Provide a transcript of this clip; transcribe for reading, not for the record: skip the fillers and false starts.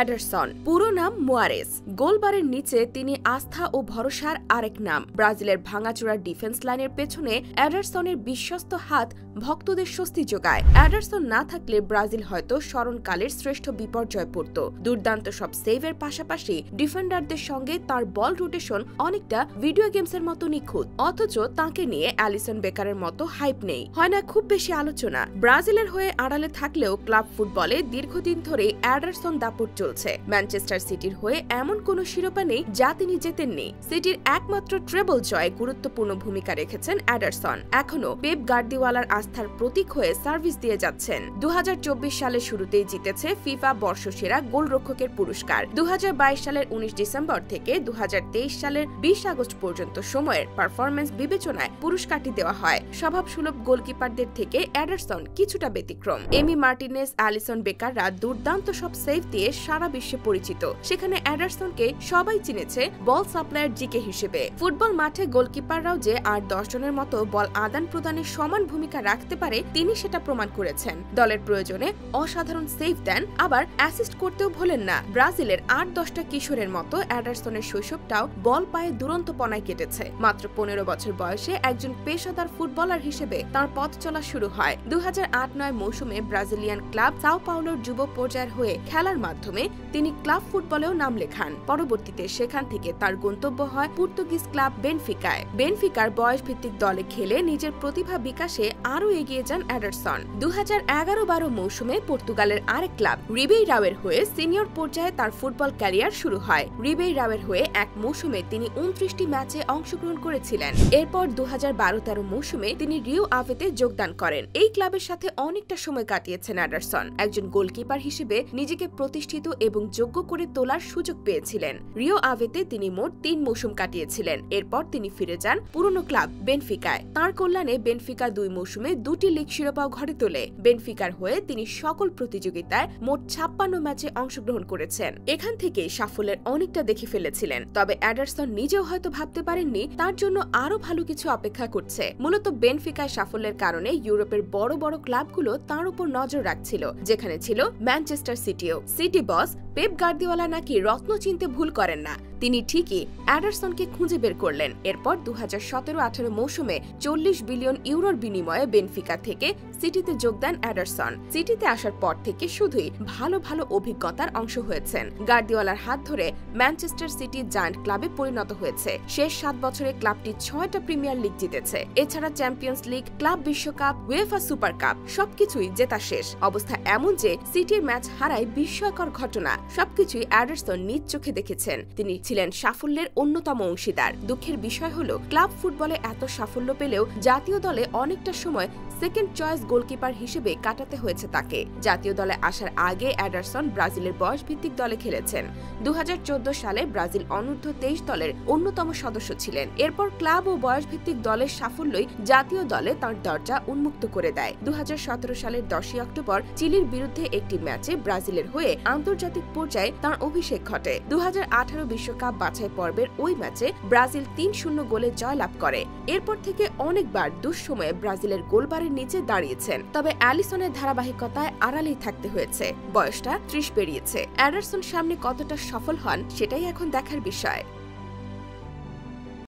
Ederson, পুরো নাম মুয়ারেস। গোলবারের নিচে তিনি আস্থা ও ভরসার আরেক নাম। ব্রাজিলের ভাঙাচোরা ডিফেন্স লাইনের পেছনে এডারসনের বিশ্বস্ত হাত ভক্তদের স্বস্তি যোগায়। এডারসন না থাকলে ব্রাজিল হয়তো স্মরণকালের শ্রেষ্ঠ বিপর্যয় পড়ত। দুর্দান্ত সব সেভের পাশাপাশি ডিফেন্ডারদের সঙ্গে তার বল রোটেশন অনেকটা ভিডিও গেমসের মতো নিখুঁত। অথচ তাকে নিয়ে অ্যালিসন বেকারের মতো হাইপ নেই, হয় না খুব বেশি আলোচনা। ব্রাজিলের হয়ে আড়ালে থাকলেও ক্লাব ফুটবলে দীর্ঘদিন ধরে এডারসন দাপট চলছে। ম্যানচেস্টার সিটির হয়ে এমন কোন শিরোপা নেই যা তিনি জেতেননি। সিটির একমাত্র ট্রেবল জয়ে গুরুত্বপূর্ণ ভূমিকা রেখেছেন এডারসন। এখনো পেপ গার্দিওয়ালার আস্থার প্রতীক হয়ে সার্ভিস দিয়ে যাচ্ছেন। 2024 সালের শুরুতেই জিতেছে ফিফা বর্ষসেরা গোলরক্ষকের পুরস্কার। 2022 সালের 19 ডিসেম্বর থেকে 2023 সালের 20 আগস্ট পর্যন্ত সময়ের পারফরম্যান্স বিবেচনায় পুরস্কারটি দেওয়া হয়। স্বভাবসুলভ গোলকিপারদের থেকে এডারসন কিছুটা ব্যতিক্রম। এমি মার্টিনেজ, অ্যালিসন বেকাররা দুর্দান্ত সব সেভ দিয়ে সারা বিশ্বে পরিচিত। সেখানে এডারসনকে সবাই চিনেছে বল সাপ্লায়ার জিকে হিসেবে। ফুটবল মাঠে গোলকিপাররাও যে আর 10 জনের মতো বল আদান প্রদানে সমান ভূমিকা রাখতে পারে, তিনি সেটা প্রমাণ করেছেন। দলের প্রয়োজনে অসাধারণ সেভ দেন, আবার অ্যাসিস্ট করতেও ভোলেন না। ব্রাজিলের 8-10টা কিশোরের মতো এডারসনের শৈশবটাও বল পায়ে দুরন্তপনায় কেটেছে। মাত্র 15 বছর বয়সে একজন পেশাদার ফুটবলার হিসেবে তার পথ চলা শুরু হয়। 2008-9 মৌসুমে ব্রাজিলিয়ান ক্লাব সাও পাওলোর যুব পর্যায়ের হয়ে খেলার মাধ্যমে তিনি ক্লাব ফুটবলেও নাম লেখান। পরবর্তীতে সেখান থেকে তার গন্তব্য হয় পর্তুগিজ ক্লাব বেনফিকায়। বেনফিকার বয়সভিত্তিক দলে খেলে নিজের প্রতিভা বিকাশে আরও এগিয়ে যান এডারসন। 2011-12 মৌসুমে পর্তুগালের আরেক ক্লাব রিবেইরাওয়ের হয়ে সিনিয়র পর্যায়ে তার ফুটবল ক্যারিয়ার শুরু হয়। রিবেইরাওয়ের হয়ে এক মৌসুমে তিনি 29টি ম্যাচে অংশগ্রহণ করেছিলেন। এরপর 2012-13 মৌসুমে তিনি রিও আভেতে যোগদান করেন। এই ক্লাবের সাথে অনেকটা সময় কাটিয়েছেন এডারসন। একজন গোলকিপার হিসেবে নিজেকে প্রতিষ্ঠিত এবং যোগ্য করে তোলার সুযোগ পেয়েছিলেন। রিও আভেতে তিনি মোট 3 মৌসুম কাটিয়েছিলেন। এরপর তিনি ফিরে যান পুরনো ক্লাব বেনফিকায়। তার কল্যাণে বেনফিকা 2 মৌসুমে 2টি লিগ শিরোপাও ঘরে তোলে। বেনফিকার হয়ে তিনি সকল প্রতিযোগিতায় মোট 56 ম্যাচে অংশগ্রহণ করেছেন। এখান থেকে সাফল্যের অনেকটা দেখে ফেলেছিলেন। তবে এডারসন নিজেও হয়তো ভাবতে পারেননি তার জন্য আরো ভালো কিছু অপেক্ষা করছে। মূলত বেনফিকায় সাফল্যের কারণে ইউরোপের বড় বড় ক্লাবগুলো তার উপর নজর রাখছিল, যেখানে ছিল ম্যানচেস্টার সিটিও। সিটি বস পেপ গার্দিওয়ালা নাকি রত্ন চিনতে ভুল করেন না। তিনি ঠিকই এডারসনকে খুঁজে বের করলেন। এরপর 2017-18 মৌসুমে 40 বিলিয়ন ইউরোর বিনিময়ে বেনফিকা থেকে সিটিতে যোগ দেন এডারসন। সিটিতে আসার পর থেকে শুধুই ভালো ভালো অভিজ্ঞতার অংশ হয়েছেন। গার্দিওয়ালার হাত ধরে ম্যানচেস্টার সিটি জায়ান্ট ক্লাবে পরিণত হয়েছে। শেষ 7 বছরে ক্লাবটি 6টা প্রিমিয়ার লিগ জিতেছে। এছাড়া চ্যাম্পিয়ন্স লিগ, ক্লাব বিশ্বকাপ, উয়েফা সুপার কাপ সবকিছুই জেতা শেষ। অবস্থা এমন যে সিটির ম্যাচ হারায় বিস্ময়কর ঘটনা। সবকিছুই এডারসন নিজ চোখে দেখেছেন। তিনি ছিলেন সাফল্যের অন্যতম অংশীদার। দুঃখের বিষয় হলো ক্লাব ফুটবলে এত সাফল্য পেলেও জাতীয় দলে অনেকটা সময় সেকেন্ড চয়েস গোলকিপার হিসেবে কাটাতে হয়েছে তাকে। জাতীয় দলে আসার আগে এডারসন ব্রাজিলের বয়সভিত্তিক দলে খেলেছেন। 2014 সালে ব্রাজিল অনূর্ধ্ব 23 দলের অন্যতম সদস্য ছিলেন। এরপর ক্লাব ও বয়সভিত্তিক দলের সাফল্যই জাতীয় দলে তার দরজা উন্মুক্ত করে দেয়। 2017 সালের 10 অক্টোবর চিলির বিরুদ্ধে একটি ম্যাচে ব্রাজিলের হয়ে আন্তর্জাতিক পর্যায়ে তার অভিষেক ঘটে। 2018 বিশ্বকাপ বাছাই পর্বের ওই ম্যাচে ব্রাজিল 3-0 গোলে জয়লাভ করে। এরপর থেকে অনেকবার দুঃসময়ে ব্রাজিলের গোলবারের নিচে দাঁড়িয়েছেন। তবে অ্যালিসনের ধারাবাহিকতায় আড়ালেই থাকতে হয়েছে। বয়সটা 30 পেরিয়েছে। এডারসন সামনে কতটা সফল হন সেটাই এখন দেখার বিষয়।